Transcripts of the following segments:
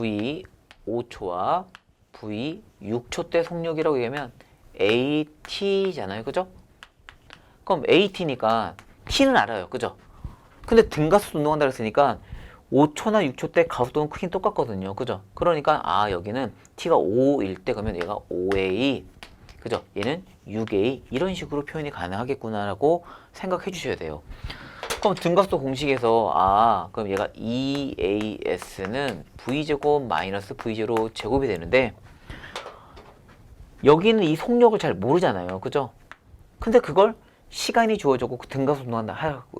V 5초와 V 6초 때 속력이라고 얘기하면 AT잖아요. 그죠? 그럼 AT니까 T는 알아요. 그죠? 근데 등가속도 운동한다 그랬으니까 5초나 6초 때 가속도는 크긴 똑같거든요. 그죠? 그러니까 여기는 T가 5일 때 그러면 얘가 5A, 그죠? 얘는 6A 이런 식으로 표현이 가능하겠구나라고 생각해 주셔야 돼요. 그럼 등가속도 공식에서 그럼 얘가 EAS는 V제곱 마이너스 V0 제곱이 되는데 여기는 이 속력을 잘 모르잖아요. 그죠? 근데 그걸 시간이 주어졌고 등가속도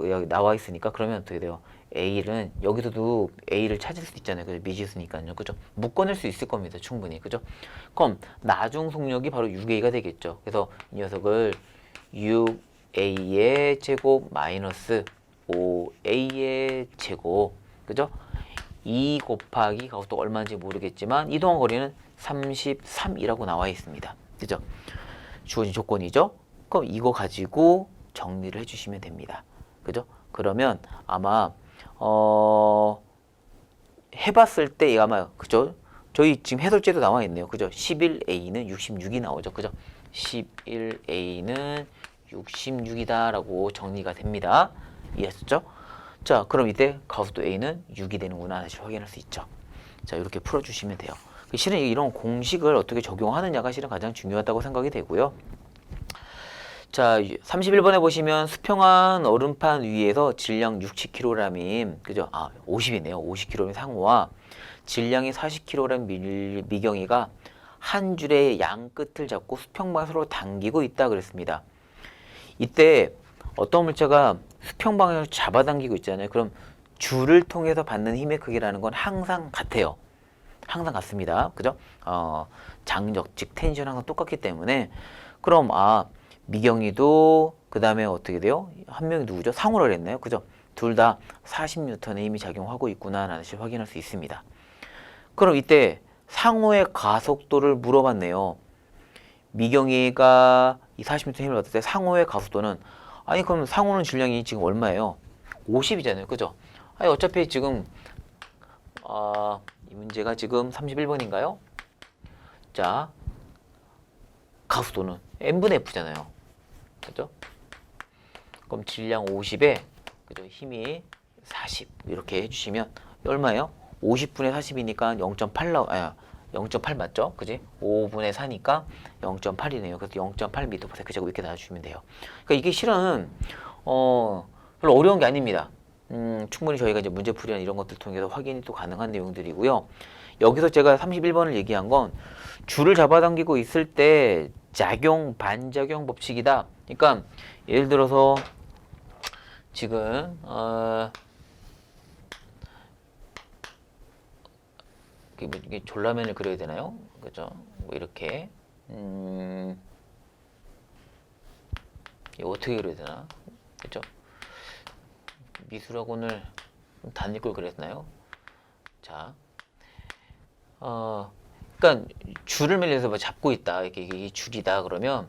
여기 나와 있으니까 그러면 어떻게 돼요? A는 여기서도 A를 찾을 수 있잖아요. 그죠? 미지수니까요. 그죠? 묶어낼 수 있을 겁니다. 충분히. 그죠? 그럼 나중 속력이 바로 6A가 되겠죠. 그래서 이 녀석을 6A의 제곱 마이너스 5A의 제곱. 그죠? 2 곱하기 가속도 얼마인지 모르겠지만 이동한 거리는 33이라고 나와 있습니다. 그죠? 주어진 조건이죠. 그럼 이거 가지고 정리를 해주시면 됩니다. 그죠? 그러면 아마 해봤을 때 아마 그죠? 저희 지금 해설제도 나와 있네요. 그죠? 11A는 66이 나오죠. 그죠? 11A는 66이다 라고 정리가 됩니다. 이해하셨죠? 자, 그럼 이때 가속도 A는 6이 되는구나 다시 확인할 수 있죠. 자, 이렇게 풀어주시면 돼요. 실은 이런 공식을 어떻게 적용하느냐가 실은 가장 중요하다고 생각이 되고요. 자, 31번에 보시면 수평한 얼음판 위에서 질량 60kg인, 그죠? 50이네요. 50kg 상호와 질량이 40kg 미경이가 한 줄의 양 끝을 잡고 수평방향으로 당기고 있다 그랬습니다. 이때 어떤 물체가 수평방향으로 잡아당기고 있잖아요. 그럼 줄을 통해서 받는 힘의 크기라는 건 항상 같아요. 항상 같습니다. 그죠? 장력, 즉 텐션 항상 똑같기 때문에 그럼 미경이도 그 다음에 어떻게 돼요? 한 명이 누구죠? 상호를 했나요? 그죠? 둘 다 40N의 힘이 작용하고 있구나 라는 것을 확인할 수 있습니다. 그럼 이때 상호의 가속도를 물어봤네요. 미경이가 이 40N 힘을 받을 때 상호의 가속도는 그럼 상호는 질량이 지금 얼마예요? 50이잖아요. 그죠? 어차피 지금 이 문제가 지금 31번인가요? 자, 가속도는 n분의 f잖아요. 그죠? 그럼 질량 50에 그죠? 힘이 40 이렇게 해주시면 얼마예요? 50분의 40이니까 0.8 맞죠? 그지? 5분의 4니까 0.8이네요. 그래서 0.8m/s 이렇게 나와주시면 돼요. 그러니까 이게 실은 별로 어려운 게 아닙니다. 충분히 저희가 이제 문제풀이나 이런 것들 통해서 확인이 또 가능한 내용들이고요. 여기서 제가 31번을 얘기한 건 줄을 잡아당기고 있을 때 작용, 반작용 법칙이다. 그러니까 예를 들어서 지금 이게 졸라맨을 그려야 되나요? 그죠? 뭐 이렇게 이거 어떻게 그려야 되나? 그죠? 미술학원을 단일꼴 그렸나요? 자, 그러니까 줄을 밀려서 뭐 잡고 있다. 이게 줄이다 그러면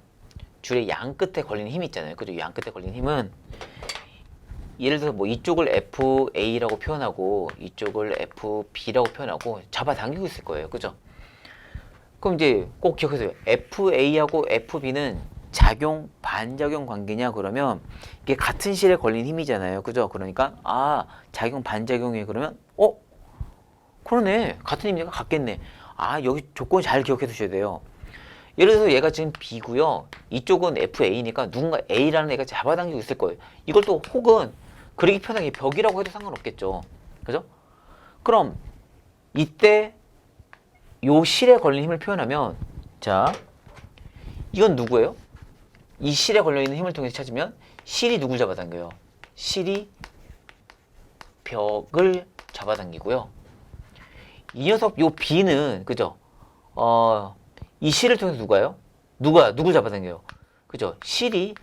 줄의 양 끝에 걸리는 힘이 있잖아요. 그죠? 양 끝에 걸리는 힘은 예를 들어서 뭐 이쪽을 FA라고 표현하고 이쪽을 FB라고 표현하고 잡아당기고 있을 거예요. 그죠? 그럼 이제 꼭 기억하세요. FA하고 FB는 작용, 반작용 관계냐 그러면 이게 같은 실에 걸린 힘이잖아요. 그죠? 그러니까 작용, 반작용이 그러면 그러네. 같은 힘이니까 같겠네. 여기 조건 잘 기억해 두셔야 돼요. 예를 들어서 얘가 지금 B고요. 이쪽은 FA니까 누군가 A라는 애가 잡아당기고 있을 거예요. 이걸 또 혹은 그리기 편하게 벽이라고 해도 상관없겠죠. 그죠? 그럼 이때 요 실에 걸린 힘을 표현하면 자, 이건 누구예요? 이 실에 걸려있는 힘을 통해서 찾으면 실이 누굴 잡아당겨요? 실이 벽을 잡아당기고요. 이 녀석 요 B는 그죠? 이 실을 통해서 누굴 잡아당겨요? 그죠? 실이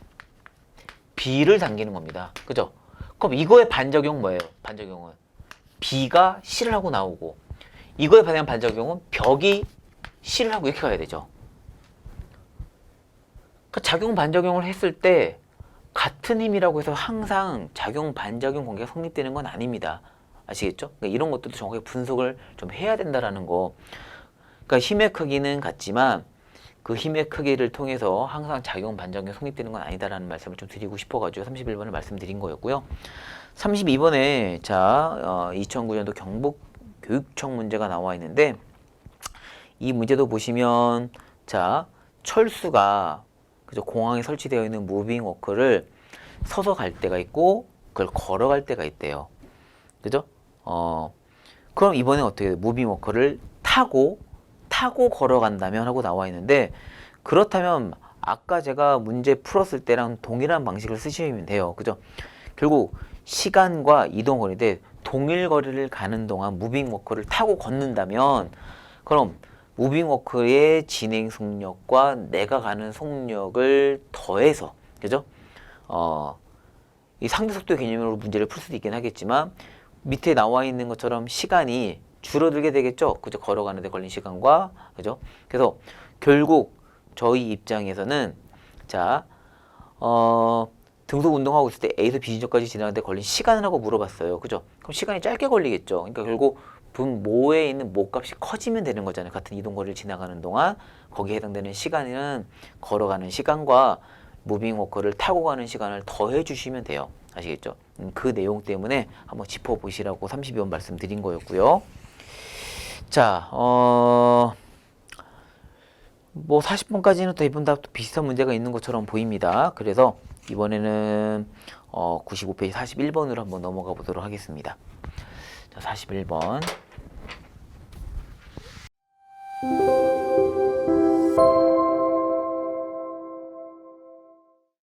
B를 당기는 겁니다. 그죠? 그럼 이거의 반작용 뭐예요? 반작용은 B가 실을 하고 나오고 이거에 반한 반작용은 벽이 실을 하고 이렇게 가야 되죠. 그러니까 작용 반작용을 했을 때 같은 힘이라고 해서 항상 작용 반작용 관계가 성립되는 건 아닙니다. 아시겠죠? 그러니까 이런 것들도 정확하게 분석을 좀 해야 된다라는 거. 그러니까 힘의 크기는 같지만 그 힘의 크기를 통해서 항상 작용 반작용이 성립되는 건 아니다라는 말씀을 좀 드리고 싶어가지고 31번을 말씀드린 거였고요. 32번에 2009년도 경북교육청 문제가 나와 있는데 이 문제도 보시면 철수가 그죠? 공항에 설치되어 있는 무빙 워커를 서서 갈 때가 있고 그걸 걸어갈 때가 있대요. 그죠? 그럼 이번에 어떻게 돼요? 무빙 워커를 타고 걸어간다면 하고 나와 있는데 그렇다면 아까 제가 문제 풀었을 때랑 동일한 방식을 쓰시면 돼요. 그죠? 결국 시간과 이동 거리인데 동일 거리를 가는 동안 무빙 워커를 타고 걷는다면 그럼 무빙 워커의 진행 속력과 내가 가는 속력을 더해서 그죠? 이 상대 속도 개념으로 문제를 풀 수도 있긴 하겠지만 밑에 나와 있는 것처럼 시간이 줄어들게 되겠죠. 그죠? 걸어가는데 걸린 시간과 그죠? 그래서 결국 저희 입장에서는 등속 운동하고 있을 때 A에서 B 지점까지 지나가는데 걸린 시간을 하고 물어봤어요. 그죠? 그럼 시간이 짧게 걸리겠죠. 그러니까 결국 분모에 있는 모값이 커지면 되는 거잖아요. 같은 이동거리를 지나가는 동안 거기에 해당되는 시간은 걸어가는 시간과 무빙 워커를 타고 가는 시간을 더해 주시면 돼요. 아시겠죠? 그 내용 때문에 한번 짚어보시라고 32번 말씀드린 거였고요. 뭐 40번까지는 또 이번 다 비슷한 문제가 있는 것처럼 보입니다. 그래서 이번에는 95페이지 41번으로 한번 넘어가 보도록 하겠습니다. 41번.